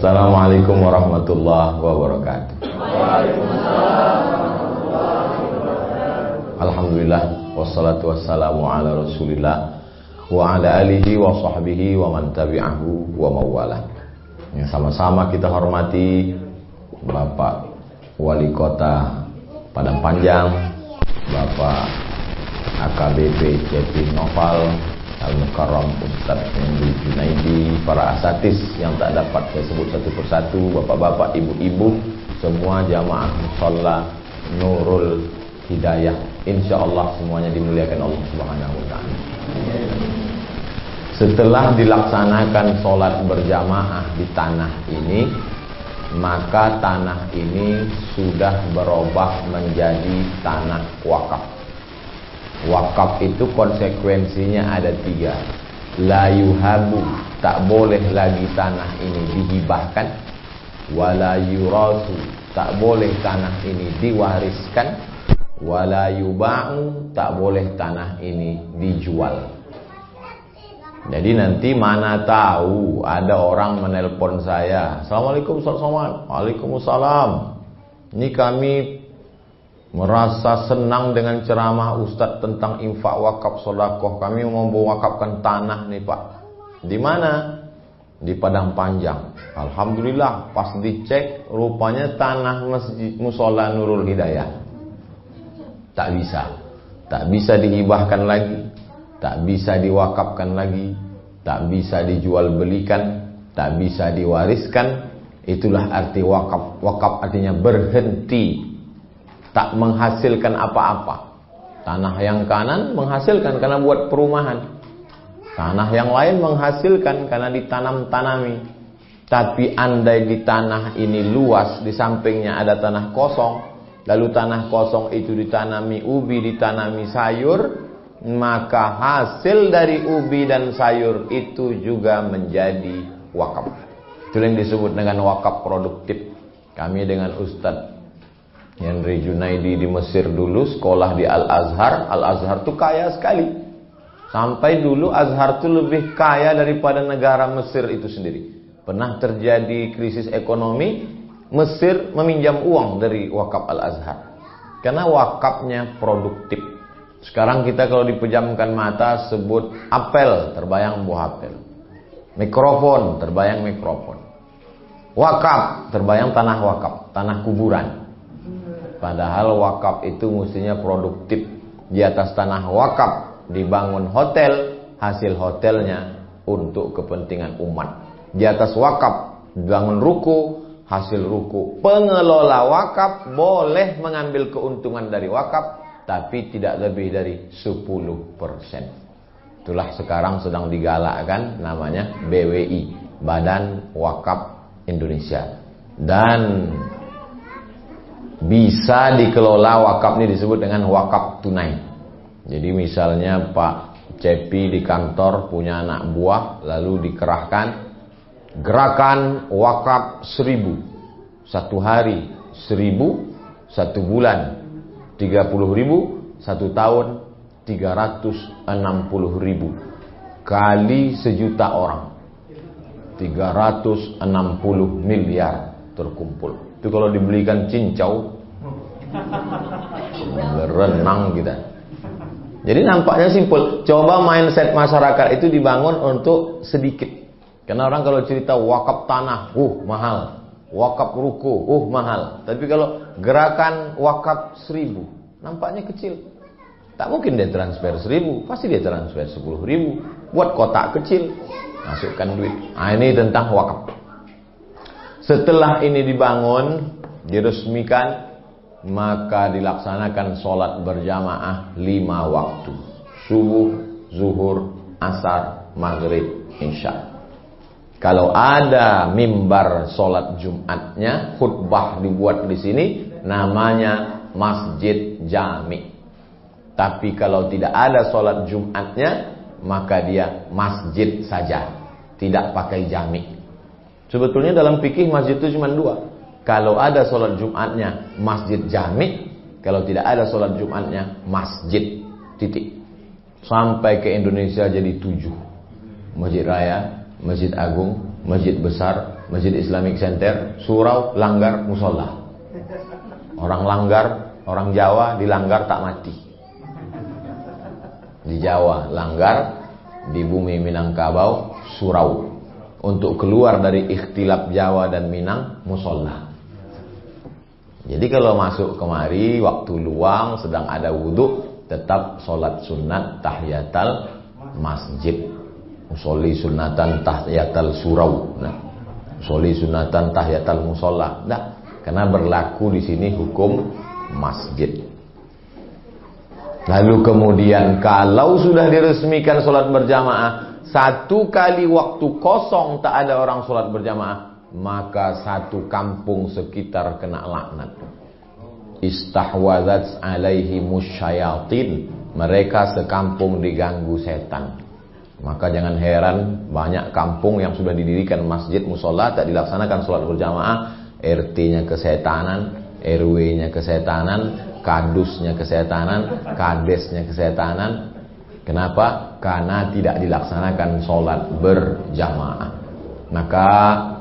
Assalamualaikum warahmatullahi wabarakatuh. Alhamdulillah wassalatu wassalamu ala Rasulillah wa ala alihi wa sahbihi wa man tabi'ahu wa mawala. Yang sama-sama kita hormati Bapak Wali Kota Padang Panjang, Bapak AKBP C.P. Noval Al-Mukarram Ustadz Henry Junaidi, para asatis yang tak dapat saya sebut satu persatu, bapak-bapak, ibu-ibu, semua jamaah musalla Nurul Hidayah, insyaallah semuanya dimuliakan Allah Subhanahu wa taala. Setelah dilaksanakan sholat berjamaah di tanah ini, maka tanah ini sudah berubah menjadi tanah wakaf. Wakaf itu konsekuensinya ada 3. La yuhabu, tak boleh lagi tanah ini dihibahkan. Wala yurasu, tak boleh tanah ini diwariskan. Wala yuba'u, tak boleh tanah ini dijual. Jadi nanti mana tahu ada orang menelpon saya, Assalamualaikum Ustaz Somad. Waalaikumsalam. Ini kami merasa senang dengan ceramah Ustadz tentang infak wakaf sedekah. Kami mau mewakafkan tanah nih Pak. Di mana? Di Padang Panjang. Alhamdulillah, pas dicek rupanya tanah masjid Musholla Nurul Hidayah. Tak bisa dihibahkan lagi, tak bisa diwakafkan lagi, tak bisa dijual belikan, tak bisa diwariskan. Itulah arti wakaf. Wakaf artinya berhenti, tak menghasilkan apa-apa. Tanah yang kanan menghasilkan karena buat perumahan, tanah yang lain menghasilkan karena ditanam-tanami. Tapi andai di tanah ini luas, di sampingnya ada tanah kosong, lalu tanah kosong itu ditanami ubi, ditanami sayur, maka hasil dari ubi dan sayur itu juga menjadi wakaf. Itu yang disebut dengan wakaf produktif. Kami dengan Ustadz Henry Junaidi di Mesir dulu sekolah di Al-Azhar. Al-Azhar itu kaya sekali. Sampai dulu Azhar itu lebih kaya daripada negara Mesir itu sendiri. Pernah terjadi krisis ekonomi, Mesir meminjam uang dari wakaf Al-Azhar. Karena wakafnya produktif. Sekarang kita kalau dipejamkan mata sebut apel, terbayang buah apel. Mikrofon, terbayang mikrofon. Wakaf, terbayang tanah wakaf, tanah kuburan. Padahal wakaf itu mestinya produktif. Di atas tanah wakaf dibangun hotel, hasil hotelnya untuk kepentingan umat. Di atas wakaf dibangun ruku, hasil ruku. Pengelola wakaf boleh mengambil keuntungan dari wakaf, tapi tidak lebih dari 10%. Itulah sekarang sedang digalakkan, namanya BWI, Badan Wakaf Indonesia. Dan bisa dikelola wakaf ini disebut dengan wakaf tunai. Jadi misalnya Pak Cepi di kantor punya anak buah, lalu dikerahkan gerakan wakaf 1000. Satu hari 1000, satu bulan 30.000, satu tahun 360.000, kali sejuta orang 360 miliar terkumpul. Itu kalau dibelikan cincau, berenang kita. Jadi nampaknya simpel. Coba mindset masyarakat itu dibangun untuk sedikit. Karena orang kalau cerita wakaf tanah, mahal. Wakaf ruku, mahal. Tapi kalau gerakan wakaf 1000, nampaknya kecil. Tak mungkin dia transfer 1000, pasti dia transfer 10.000. Buat kotak kecil, masukkan duit. Nah, ini tentang wakaf. Setelah ini dibangun, diresmikan, maka dilaksanakan sholat berjamaah 5 waktu. Subuh, zuhur, asar, maghrib, isya. Kalau ada mimbar sholat Jumatnya, khutbah dibuat di sini, namanya masjid jami. Tapi kalau tidak ada sholat Jumatnya, maka dia masjid saja, tidak pakai jami. Sebetulnya dalam fikih masjid itu cuma 2. Kalau ada sholat Jumatnya, masjid jami. Kalau tidak ada sholat Jumatnya, masjid, titik. Sampai ke Indonesia jadi 7. Masjid Raya, Masjid Agung, Masjid Besar, Masjid Islamic Center, surau, langgar, musola. Orang langgar, orang Jawa dilanggar tak mati. Di Jawa langgar, di bumi Minangkabau surau. Untuk keluar dari ikhtilaf Jawa dan Minang, musola. Jadi kalau masuk kemari waktu luang sedang ada wudhu, tetap sholat sunat tahiyatal masjid. Usolli sunatan tahiyatal surau. Nah, usolli sunatan tahiyatal musola. Nah, karena berlaku di sini hukum masjid. Lalu kemudian kalau sudah diresmikan sholat berjamaah, satu kali waktu kosong tak ada orang sholat berjamaah, maka satu kampung sekitar kena laknat. Istahwazat alaihi musyayatin, mereka sekampung diganggu setan. Maka jangan heran banyak kampung yang sudah didirikan masjid musola tak dilaksanakan sholat berjamaah. RT-nya kesetanan, RW-nya kesetanan, kadusnya kesetanan, kadesnya kesetanan. Kenapa? Karena tidak dilaksanakan sholat berjamaah. Maka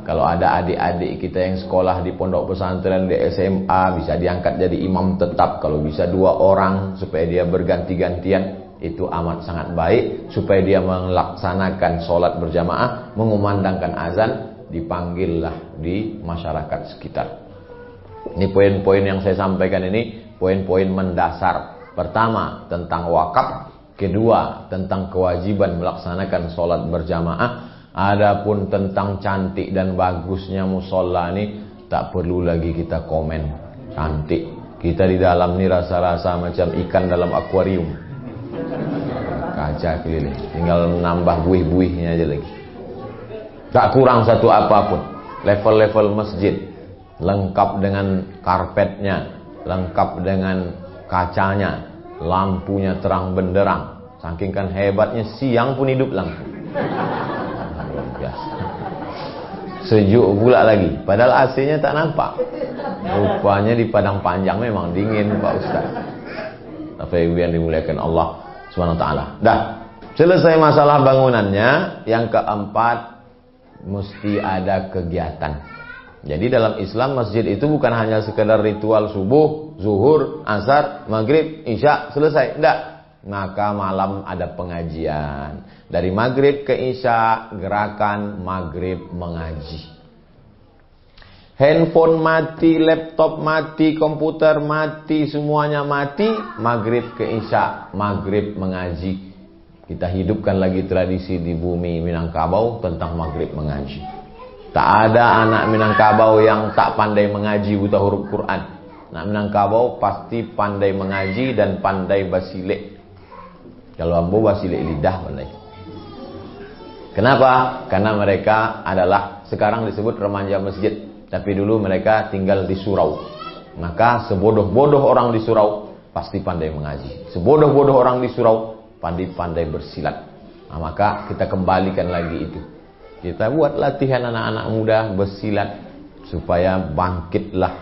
kalau ada adik-adik kita yang sekolah di pondok pesantren, di SMA, bisa diangkat jadi imam tetap. Kalau bisa 2 orang supaya dia berganti-gantian, itu amat sangat baik. Supaya dia melaksanakan sholat berjamaah, mengumandangkan azan, dipanggillah di masyarakat sekitar. Ini poin-poin yang saya sampaikan ini, poin-poin mendasar. Pertama, tentang wakaf. Kedua, tentang kewajiban melaksanakan sholat berjamaah. Adapun tentang cantik dan bagusnya musola ini, tak perlu lagi kita komen. Cantik. Kita di dalam ini rasa-rasa macam ikan dalam akuarium. Kaca keliling. Tinggal nambah buih-buihnya aja lagi. Tak kurang satu apapun. Level-level masjid lengkap dengan karpetnya, lengkap dengan kacanya, lampunya terang benderang. Saking kan hebatnya, siang pun hidup lampu. Biasa. Sejuk pula lagi, padahal AC-nya tak nampak. Rupanya di padang panjang memang dingin Pak Ustaz. Tapi yang dimuliakan Allah SWT. Dah, selesai masalah bangunannya. Yang keempat, mesti ada kegiatan. Jadi dalam Islam masjid itu bukan hanya sekedar ritual subuh, zuhur, asar, maghrib, isya, selesai. Tidak. Maka malam ada pengajian. Dari maghrib ke isya, gerakan maghrib mengaji. Handphone mati, laptop mati, komputer mati, semuanya mati. Maghrib ke isya, maghrib mengaji. Kita hidupkan lagi tradisi di bumi Minangkabau tentang maghrib mengaji. Tak ada anak Minangkabau yang tak pandai mengaji buta huruf Quran. Anak Minangkabau pasti pandai mengaji dan pandai basilik. Kalau ambo basilik lidah pandai. Kenapa? Karena mereka adalah sekarang disebut remaja masjid. Tapi dulu mereka tinggal di surau. Maka sebodoh-bodoh orang di surau pasti pandai mengaji. Sebodoh-bodoh orang di surau pandai bersilat. Nah, maka kita kembalikan lagi itu. Kita buat latihan anak-anak muda bersilat supaya bangkitlah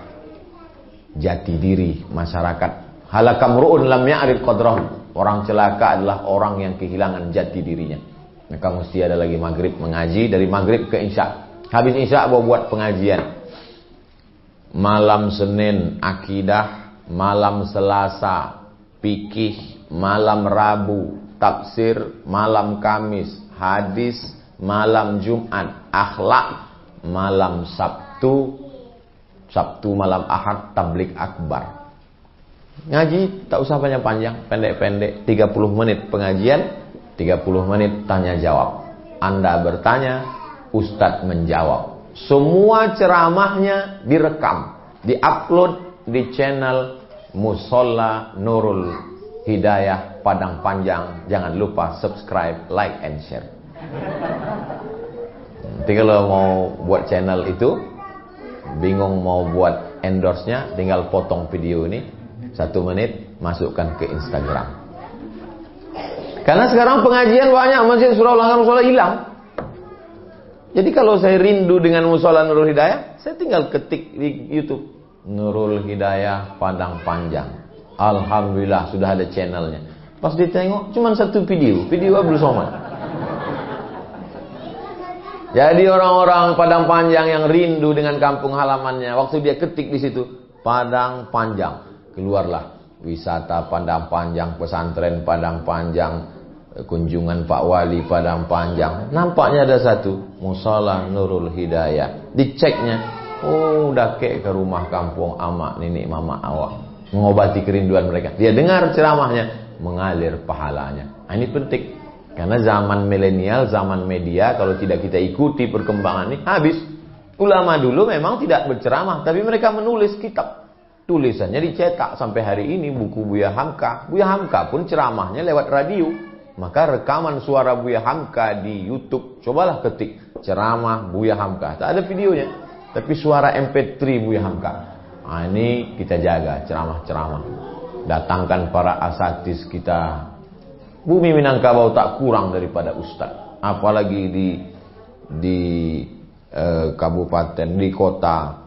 jati diri masyarakat. Halakamru'un lam ya'rif qadrahu. Orang celaka adalah orang yang kehilangan jati dirinya. Maka mesti ada lagi maghrib mengaji, dari maghrib ke isya. Habis isya buat pengajian. Malam Senin akidah, malam Selasa fikih, malam Rabu tafsir, malam Kamis hadis, malam Jumat akhlak, malam Sabtu malam Ahad tablik akbar. Ngaji tak usah panjang-panjang, pendek-pendek, 30 menit pengajian, 30 menit tanya jawab. Anda bertanya, Ustadz menjawab. Semua ceramahnya direkam, diupload di channel Musola Nurul Hidayah Padang Panjang. Jangan lupa subscribe, like, and share. Nanti kalau mau buat channel itu, bingung mau buat endorse-nya, tinggal potong video ini 1 menit, masukkan ke Instagram. Karena sekarang pengajian banyak, masjid surau langgar musola hilang. Jadi kalau saya rindu dengan Musola Nurul Hidayah, saya tinggal ketik di YouTube Nurul Hidayah Padang Panjang. Alhamdulillah sudah ada channelnya. Pas ditengok cuma 1 video Abdul Somad. Jadi orang-orang Padang Panjang yang rindu dengan kampung halamannya, waktu dia ketik di situ Padang Panjang, keluarlah wisata Padang Panjang, pesantren Padang Panjang, kunjungan Pak Wali Padang Panjang. Nampaknya ada satu, Mushola Nurul Hidayah. Diceknya, oh udah ke rumah kampung amak nenek mama awak, mengobati kerinduan mereka. Dia dengar ceramahnya, mengalir pahalanya. Nah, ini penting. Karena zaman milenial, zaman media, kalau tidak kita ikuti perkembangan ini, habis. Ulama dulu memang tidak berceramah, tapi mereka menulis kitab. Tulisannya dicetak sampai hari ini, buku Buya Hamka. Buya Hamka pun ceramahnya lewat radio. Maka rekaman suara Buya Hamka di YouTube, cobalah ketik ceramah Buya Hamka. Tak ada videonya, tapi suara MP3 Buya Hamka. Nah, ini kita jaga ceramah-ceramah. Datangkan para asatis kita. Bumi Minangkabau tak kurang daripada ustaz. Apalagi di kabupaten, di kota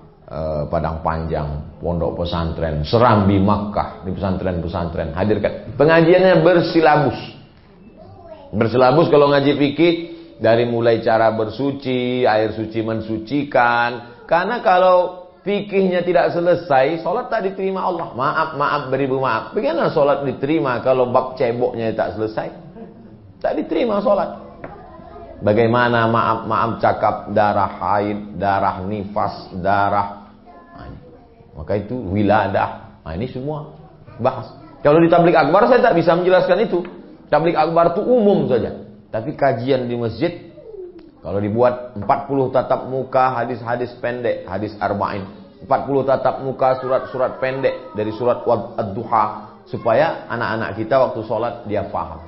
Padang Panjang, pondok pesantren, Serambi Makkah, di pesantren-pesantren. Hadirkan. Pengajiannya bersilabus. Bersilabus kalau ngaji fikih, dari mulai cara bersuci, air suci mensucikan. Karena kalau fikihnya tidak selesai, sholat tak diterima Allah. Maaf beribu maaf. Bagaimana sholat diterima kalau bab ceboknya tak selesai? Tak diterima sholat. Bagaimana maaf cakap darah haid, darah nifas, darah. Nah, maka itu wiladah. Nah, ini semua bahas. Kalau di tabligh akbar saya tak bisa menjelaskan itu. Tabligh akbar itu umum saja. Tapi kajian di masjid, kalau dibuat 40 tatap muka hadis-hadis pendek, hadis arba'in, 40 tatap muka surat-surat pendek dari surat Ad-Duha, supaya anak-anak kita waktu sholat dia paham.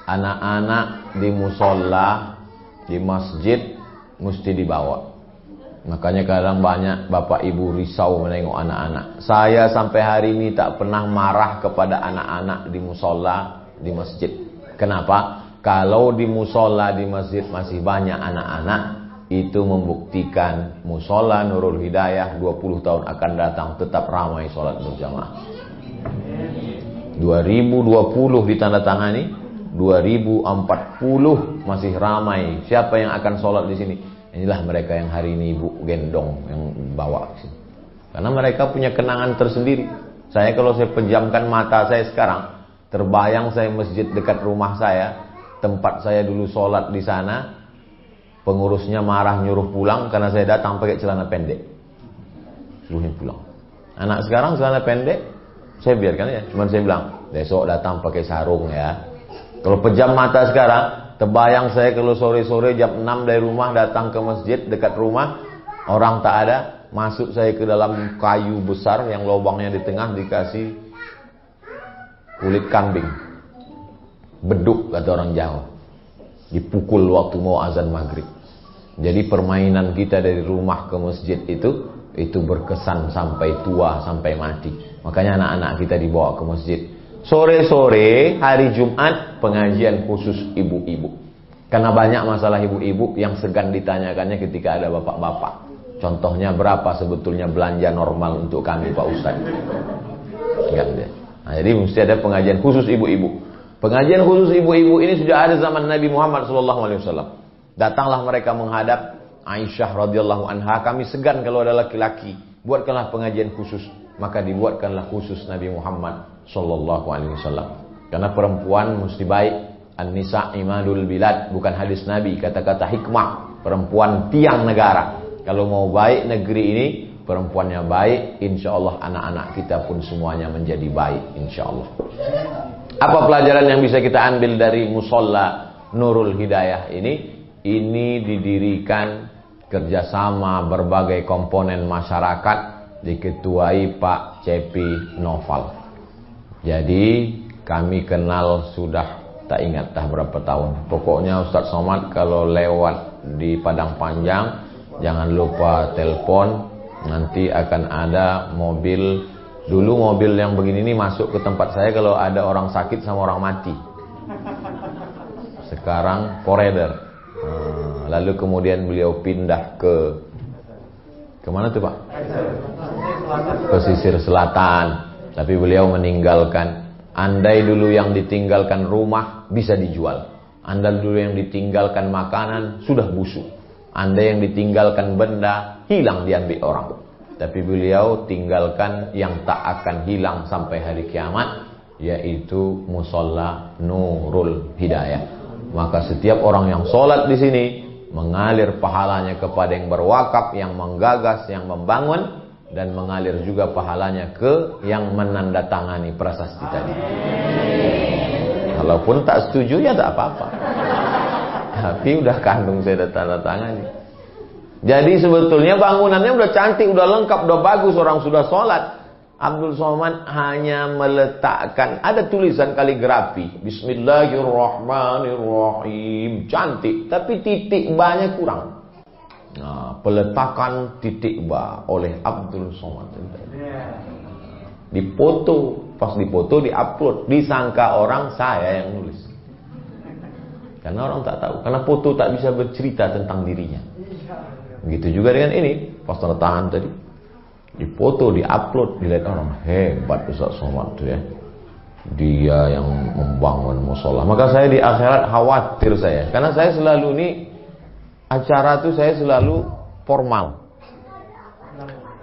Anak-anak di musola, di masjid mesti dibawa. Makanya kadang banyak bapak ibu risau menengok anak-anak. Saya sampai hari ini tak pernah marah kepada anak-anak di musola, di masjid. Kenapa? Kalau di musola, di masjid masih banyak anak-anak, itu membuktikan musola Nurul Hidayah 20 tahun akan datang tetap ramai sholat berjamaah. 2020 ditandatangani, 2040 masih ramai. Siapa yang akan sholat di sini? Inilah mereka yang hari ini ibu gendong yang bawa ke sini. Karena mereka punya kenangan tersendiri. Saya kalau saya pejamkan mata saya sekarang, terbayang saya masjid dekat rumah saya, tempat saya dulu sholat di sana. Pengurusnya marah nyuruh pulang karena saya datang pakai celana pendek. Suruhnya pulang. Anak sekarang celana pendek, saya biarkan ya. Cuman saya bilang, besok datang pakai sarung ya. Kalau pejam mata sekarang, terbayang saya kalau sore-sore jam 6 dari rumah datang ke masjid dekat rumah, orang tak ada, masuk saya ke dalam kayu besar yang lubangnya di tengah dikasih kulit kambing. Beduk kata orang Jawa. Dipukul waktu mau azan maghrib. Jadi permainan kita dari rumah ke masjid itu berkesan sampai tua, sampai mati. Makanya anak-anak kita dibawa ke masjid. Sore-sore hari Jumat pengajian khusus ibu-ibu. Karena banyak masalah ibu-ibu yang segan ditanyakannya ketika ada bapak-bapak. Contohnya berapa sebetulnya belanja normal untuk kami Pak Ustaz? Nah, jadi mesti ada pengajian khusus ibu-ibu. Pengajian khusus ibu-ibu ini sudah ada zaman Nabi Muhammad SAW. Datanglah mereka menghadap Aisyah radhiyallahu anha, kami segan kalau ada laki-laki, buatkanlah pengajian khusus. Maka dibuatkanlah khusus Nabi Muhammad SAW. Karena perempuan mesti baik. An-nisa imadul bilad, bukan hadis Nabi, kata-kata hikmah. Perempuan tiang negara. Kalau mau baik negeri ini, perempuannya baik, insya Allah anak-anak kita pun semuanya menjadi baik, insya Allah. Apa pelajaran yang bisa kita ambil dari musola Nurul Hidayah ini? Ini didirikan kerjasama berbagai komponen masyarakat, diketuai Pak Cepi Noval. Jadi kami kenal sudah tak ingat dah berapa tahun. Pokoknya Ustadz Somad kalau lewat di Padang Panjang, jangan lupa telepon. Nanti akan ada mobil. Dulu mobil yang begini ini masuk ke tempat saya kalau ada orang sakit sama orang mati. Sekarang koridor. Lalu kemudian beliau pindah ke mana tuh Pak? Pesisir selatan. Tapi beliau meninggalkan. Andai dulu yang ditinggalkan rumah bisa dijual. Anda dulu yang ditinggalkan makanan sudah busuk. Anda yang ditinggalkan benda hilang diambil orang. Tapi beliau tinggalkan yang tak akan hilang sampai hari kiamat, yaitu musolla Nurul Hidayah. Maka setiap orang yang sholat di sini mengalir pahalanya kepada yang berwakaf, yang menggagas, yang membangun, dan mengalir juga pahalanya ke yang menandatangani prasasti tadi. Kalaupun tak setuju ya tak apa-apa. Tapi udah kandung saya dah tanda tangani. Jadi sebetulnya bangunannya udah cantik, udah lengkap, udah bagus, orang sudah sholat. Abdul Somad hanya meletakkan, ada tulisan kaligrafi, Bismillahirrahmanirrahim, cantik, tapi titik ba-nya kurang. Nah, peletakan titik ba oleh Abdul Somad. Dipoto, pas dipoto diupload, disangka orang saya yang nulis. Karena orang tak tahu, karena foto tak bisa bercerita tentang dirinya. Begitu juga dengan ini, pas tanda tangan tadi, dipoto, diupload, dilihat orang, hebat Ustaz Somad tuh ya. Dia yang membangun musola. Maka saya di akhirat khawatir saya, karena saya selalu ini acara tuh saya selalu formal.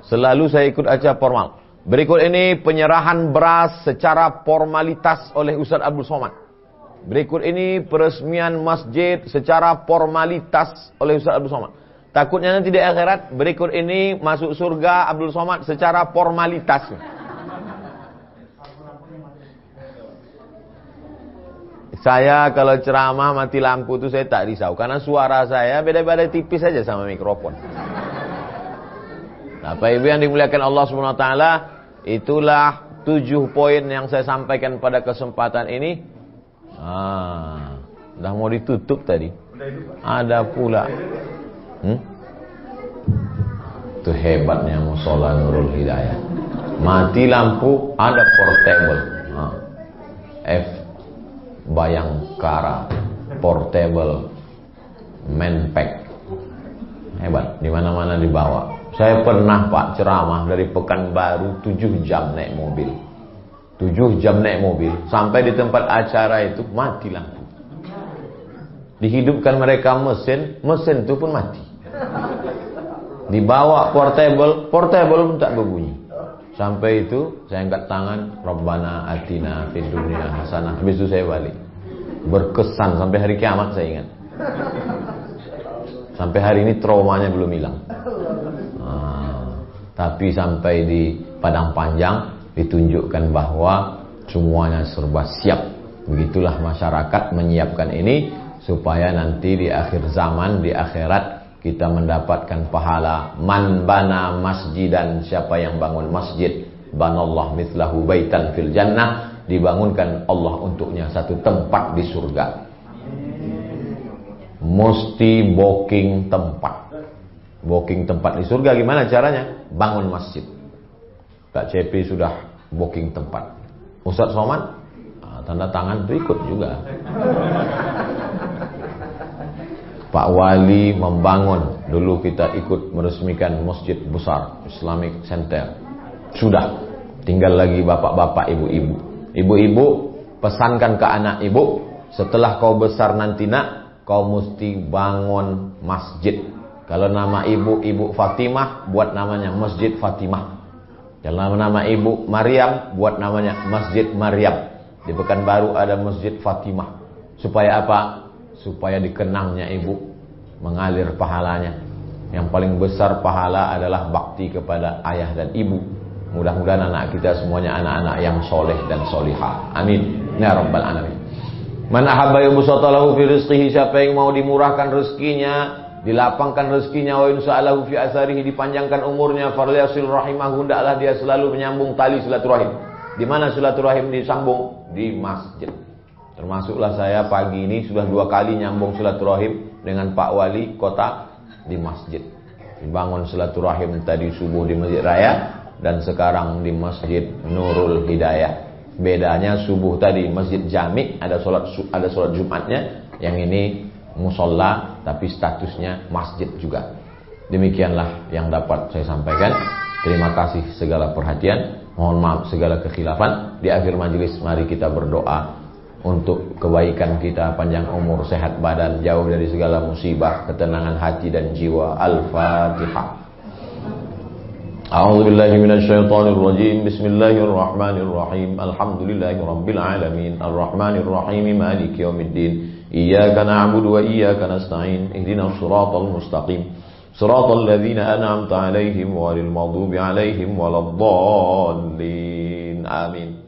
Selalu saya ikut acara formal. Berikut ini penyerahan beras secara formalitas oleh Ustaz Abdul Somad. Berikut ini peresmian masjid secara formalitas oleh Ustaz Abdul Somad. Takutnya nanti di akhirat, berikut ini masuk surga Abdul Somad secara formalitas. Saya kalau ceramah mati lampu itu saya tak risau, karena suara saya beda-beda tipis saja sama mikrofon. Nah, Bapak Ibu yang dimuliakan Allah Subhanahu wa taala, itulah 7 poin yang saya sampaikan pada kesempatan ini. Udah mau ditutup tadi. Ada pula. Itu hebatnya musola Nurul Hidayah. Mati lampu ada portable. F Bayangkara portable manpack. Hebat, di mana-mana dibawa. Saya pernah Pak ceramah dari Pekanbaru 7 jam naik mobil. 7 jam naik mobil sampai di tempat acara itu mati lampu. Dihidupkan mereka mesin itu pun mati. Dibawa portable pun tak berbunyi. Sampai itu saya angkat tangan, Rabbana atina fid dunya hasanah. Habis itu saya balik. Berkesan sampai hari kiamat saya ingat. Sampai hari ini traumanya belum hilang. Tapi sampai di Padang Panjang ditunjukkan bahwa semuanya serba siap. Begitulah masyarakat menyiapkan ini supaya nanti di akhir zaman, di akhirat, kita mendapatkan pahala man bana masjidan, siapa yang bangun masjid, banallah mithlahu baitan fil jannah, dibangunkan Allah untuknya satu tempat di surga. Mesti booking tempat. Booking tempat di surga gimana caranya? Bangun masjid. Pak CP sudah booking tempat. Ustaz Somad tanda tangan berikut juga. Pak Wali membangun, dulu kita ikut meresmikan masjid besar Islamic Center. Sudah, tinggal lagi bapak-bapak, ibu-ibu. Ibu-ibu pesankan ke anak ibu, setelah kau besar nanti nak, kau mesti bangun masjid. Kalau nama ibu Fatimah, buat namanya Masjid Fatimah. Kalau nama ibu Maryam, buat namanya Masjid Maryam. Di Pekanbaru ada Masjid Fatimah. Supaya apa? Supaya dikenangnya ibu, mengalir pahalanya. Yang paling besar pahala adalah bakti kepada ayah dan ibu. Mudah-mudahan anak kita semuanya anak-anak yang soleh dan solihah. Amin ya rabbal alamin. Man ahabba yubsata lahu fi rizqihi, siapa yang mau dimurahkan rezekinya, dilapangkan rezekinya, wa insa'alahu fi asarihi, dipanjangkan umurnya, farliyasil rahimahu, hendaklah dia selalu menyambung tali silaturahim. Di mana silaturahim disambung? Di masjid. Termasuklah saya pagi ini sudah 2 kali nyambung silaturahim dengan Pak Wali kota di masjid. Dibangun silaturahim tadi subuh di Masjid Raya dan sekarang di Masjid Nurul Hidayah. Bedanya subuh tadi Masjid Jami ada sholat Jumatnya, yang ini musola tapi statusnya masjid juga. Demikianlah yang dapat saya sampaikan. Terima kasih segala perhatian. Mohon maaf segala kekhilafan. Di akhir majelis mari kita berdoa. untuk kebaikan kita, panjang umur, sehat badan, jauh dari segala musibah, ketenangan hati dan jiwa. Al-Fatihah. A'udzu billahi minasyaitonir rajim. Bismillahirrahmanirrahim. Alhamdulillahirabbil alamin. Arrahmanir rahim. Maliki yaumiddin. Iyyaka na'budu wa iyyaka nasta'in. Ihdinas shiratal mustaqim. Shiratal ladzina an'amta 'alaihim ghairil maghdubi 'alaihim waladdallin. Amin.